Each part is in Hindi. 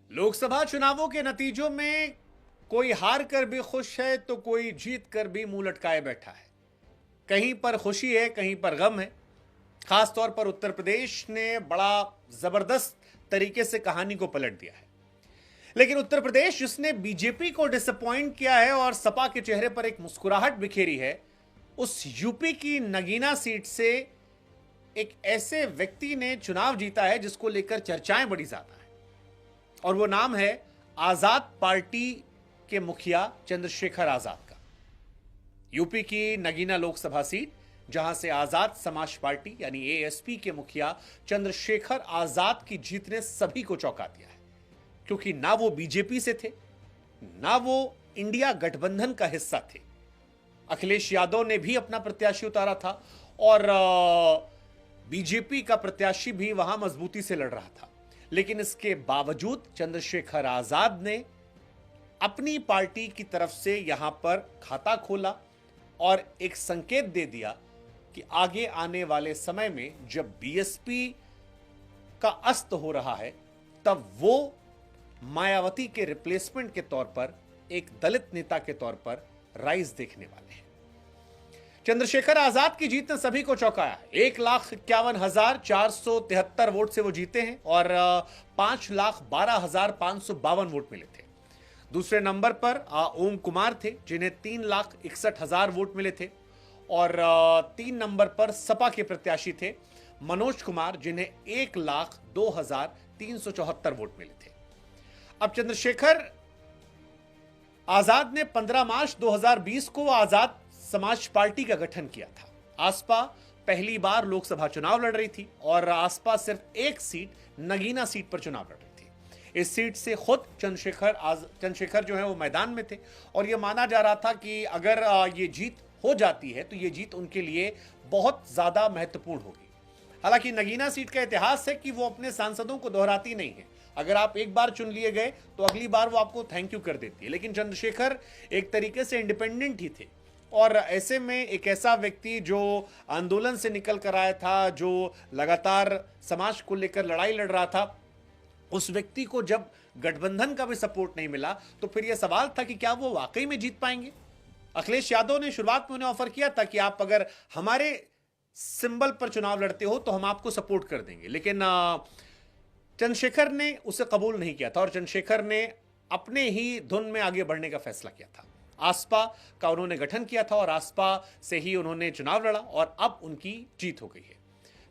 लोकसभा चुनावों के नतीजों में कोई हार कर भी खुश है तो कोई जीत कर भी मुंह लटकाए बैठा है। कहीं पर खुशी है, कहीं पर गम है। खासतौर पर उत्तर प्रदेश ने बड़ा जबरदस्त तरीके से कहानी को पलट दिया है। लेकिन उत्तर प्रदेश जिसने बीजेपी को डिसअपॉइंट किया है और सपा के चेहरे पर एक मुस्कुराहट बिखेरी है, उस यूपी की नगीना सीट से एक ऐसे व्यक्ति ने चुनाव जीता है जिसको लेकर चर्चाएं बड़ी ज्यादा है, और वो नाम है आजाद पार्टी के मुखिया चंद्रशेखर आजाद का। यूपी की नगीना लोकसभा सीट, जहां से आजाद समाज पार्टी यानी एएसपी के मुखिया चंद्रशेखर आजाद की जीत ने सभी को चौंका दिया है, क्योंकि ना वो बीजेपी से थे, ना वो इंडिया गठबंधन का हिस्सा थे। अखिलेश यादव ने भी अपना प्रत्याशी उतारा था और बीजेपी का प्रत्याशी भी वहां मजबूती से लड़ रहा था। लेकिन इसके बावजूद चंद्रशेखर आजाद ने अपनी पार्टी की तरफ से यहां पर खाता खोला और एक संकेत दे दिया कि आगे आने वाले समय में जब बीएसपी का अस्त हो रहा है, तब वो मायावती के रिप्लेसमेंट के तौर पर एक दलित नेता के तौर पर राइज देखने वाले हैं। चंद्रशेखर आजाद की जीत ने सभी को चौंकाया। 1,51,473 वोट से वो जीते हैं और 5,12,552 वोट मिले थे। दूसरे नंबर पर ओम कुमार थे, जिन्हें 3,61,000 वोट मिले थे, और 3 नंबर पर सपा के प्रत्याशी थे मनोज कुमार, जिन्हें 1,02,374 वोट मिले थे। अब चंद्रशेखर आजाद ने 15 मार्च 2020 को आजाद समाज पार्टी का गठन किया था। आसपा पहली बार लोकसभा चुनाव लड़ रही थी और आसपा सिर्फ एक सीट, नगीना सीट पर चुनाव लड़ रही थी। इस सीट से खुद चंद्रशेखर जो है वो मैदान में थे और यह माना जा रहा था कि अगर ये जीत हो जाती है तो ये जीत उनके लिए बहुत ज्यादा महत्वपूर्ण होगी। हालांकि नगीना सीट का इतिहास है कि वो अपने सांसदों को दोहराती नहीं है। अगर आप एक बार चुन लिए गए तो अगली बार वो आपको थैंक यू कर देती है। लेकिन चंद्रशेखर एक तरीके से इंडिपेंडेंट ही थे, और ऐसे में एक ऐसा व्यक्ति जो आंदोलन से निकल कर आया था, जो लगातार समाज को लेकर लड़ाई लड़ रहा था, उस व्यक्ति को जब गठबंधन का भी सपोर्ट नहीं मिला तो फिर यह सवाल था कि क्या वो वाकई में जीत पाएंगे। अखिलेश यादव ने शुरुआत में उन्हें ऑफर किया था कि आप अगर हमारे सिंबल पर चुनाव लड़ते हो तो हम आपको सपोर्ट कर देंगे, लेकिन चंद्रशेखर ने उसे कबूल नहीं किया था और चंद्रशेखर ने अपने ही धुन में आगे बढ़ने का फैसला किया था। आसपा का उन्होंने गठन किया था और आसपा से ही उन्होंने चुनाव लड़ा और अब उनकी जीत हो गई है।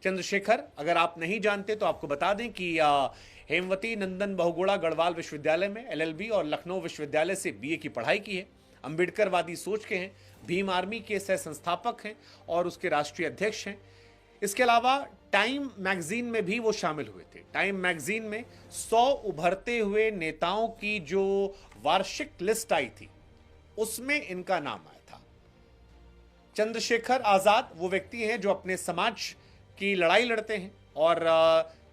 चंद्रशेखर, अगर आप नहीं जानते तो आपको बता दें कि हेमवती नंदन बहुगुणा गढ़वाल विश्वविद्यालय में एलएलबी और लखनऊ विश्वविद्यालय से बीए की पढ़ाई की है। अंबेडकरवादी सोच के हैं, भीम आर्मी के सह संस्थापक हैं और उसके राष्ट्रीय अध्यक्ष हैं। इसके अलावा टाइम मैगजीन में भी वो शामिल हुए थे। टाइम मैगजीन में 100 उभरते हुए नेताओं की जो वार्षिक लिस्ट आई थी, उसमें इनका नाम आया था। चंद्रशेखर आजाद वो व्यक्ति हैं जो अपने समाज की लड़ाई लड़ते हैं और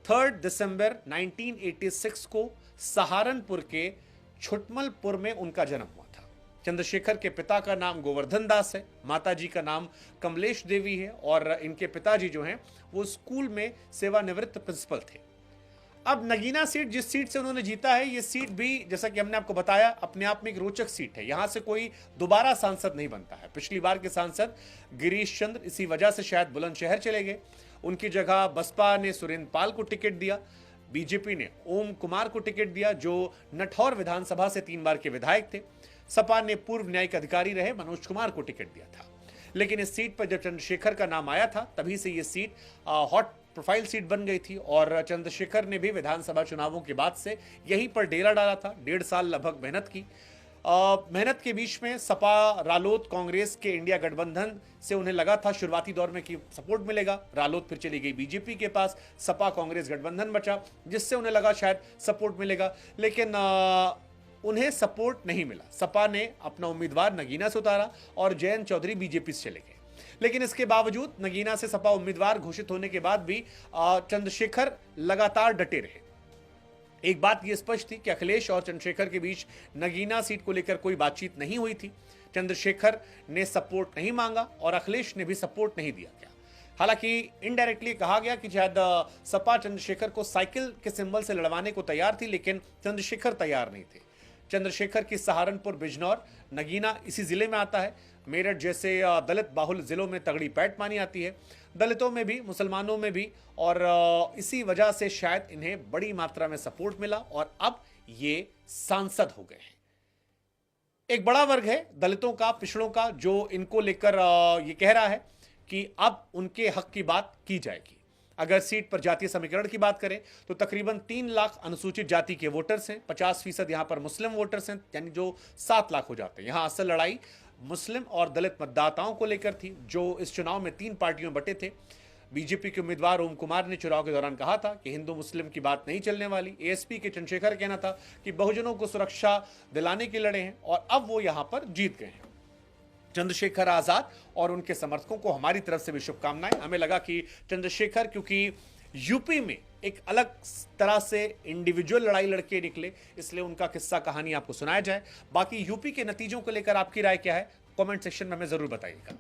3 दिसंबर 1986 को सहारनपुर के छुटमलपुर में उनका जन्म हुआ था। चंद्रशेखर के पिता का नाम गोवर्धन दास है, माताजी का नाम कमलेश देवी है और इनके पिताजी जो हैं वो स्कूल में सेवानिवृत्त प्रिंसिपल थे। अब नगीना सीट, जिस सीट से उन्होंने जीता है, ये सीट भी जैसा कि हमने आपको बताया अपने आप में एक रोचक सीट है। यहां से कोई दोबारा सांसद नहीं बनता है। पिछली बार के सांसद गिरीश चंद्र इसी वजह से शायद बुलंदशहर चले गए। उनकी जगह बसपा ने सुरेंद्र पाल को टिकट दिया, बीजेपी ने ओम कुमार को टिकट दिया जो नठौर विधानसभा से 3 बार के विधायक थे। सपा ने पूर्व न्यायिक अधिकारी रहे मनोज कुमार को टिकट दिया था। लेकिन इस सीट पर जब चंद्रशेखर का नाम आया था तभी से यह सीट हॉट प्रोफाइल सीट बन गई थी और चंद्रशेखर ने भी विधानसभा चुनावों के बाद से यहीं पर डेरा डाला था। 1.5 साल लगभग मेहनत की। मेहनत के बीच में सपा, रालोद, कांग्रेस के इंडिया गठबंधन से उन्हें लगा था शुरुआती दौर में कि सपोर्ट मिलेगा। रालोद फिर चली गई बीजेपी के पास, सपा कांग्रेस गठबंधन बचा जिससे उन्हें लगा शायद सपोर्ट मिलेगा, लेकिन उन्हें सपोर्ट नहीं मिला। सपा ने अपना उम्मीदवार नगीना से उतारा और जयंत चौधरी बीजेपी से चले गए। लेकिन इसके बावजूद नगीना से सपा उम्मीदवार घोषित होने के बाद भी चंद्रशेखर लगातार डटे रहे। एक बात यह स्पष्ट थी कि अखिलेश और चंद्रशेखर के बीच नगीना सीट को लेकर कोई बातचीत नहीं हुई थी। चंद्रशेखर ने सपोर्ट नहीं मांगा और अखिलेश ने भी सपोर्ट नहीं दिया। क्या हालांकि इनडायरेक्टली कहा गया कि शायद सपा चंद्रशेखर को साइकिल के सिंबल से लड़वाने को तैयार थी, लेकिन चंद्रशेखर तैयार नहीं थे। चंद्रशेखर की सहारनपुर, बिजनौर, नगीना इसी जिले में आता है। मेरठ जैसे दलित बाहुल जिलों में तगड़ी पैठ मानी आती है, दलितों में भी, मुसलमानों में भी, और इसी वजह से शायद इन्हें बड़ी मात्रा में सपोर्ट मिला और अब ये सांसद हो गए हैं। एक बड़ा वर्ग है दलितों का, पिछड़ों का, जो इनको लेकर ये कह रहा है कि अब उनके हक की बात की जाएगी। अगर सीट पर जातीय समीकरण की बात करें तो तकरीबन 3 लाख अनुसूचित जाति के वोटर्स हैं, 50% यहां पर मुस्लिम वोटर्स हैं, यानी जो 7 लाख हो जाते हैं। यहां असल लड़ाई मुस्लिम और दलित मतदाताओं को लेकर थी, जो इस चुनाव में 3 पार्टियों में बटे थे। बीजेपी के उम्मीदवार ओम कुमार ने चुनाव के दौरान कहा था कि हिंदू मुस्लिम की बात नहीं चलने वाली। एएसपी के चंद्रशेखर का कहना था कि बहुजनों को सुरक्षा दिलाने के लड़े हैं, और अब वो यहां पर जीत गए हैं। चंद्रशेखर आजाद और उनके समर्थकों को हमारी तरफ से भी शुभकामनाएं। हमें लगा कि चंद्रशेखर, क्योंकि यूपी में एक अलग तरह से इंडिविजुअल लड़ाई लड़के निकले, इसलिए उनका किस्सा कहानी आपको सुनाया जाए। बाकी यूपी के नतीजों को लेकर आपकी राय क्या है, कमेंट सेक्शन में हमें जरूर बताइएगा।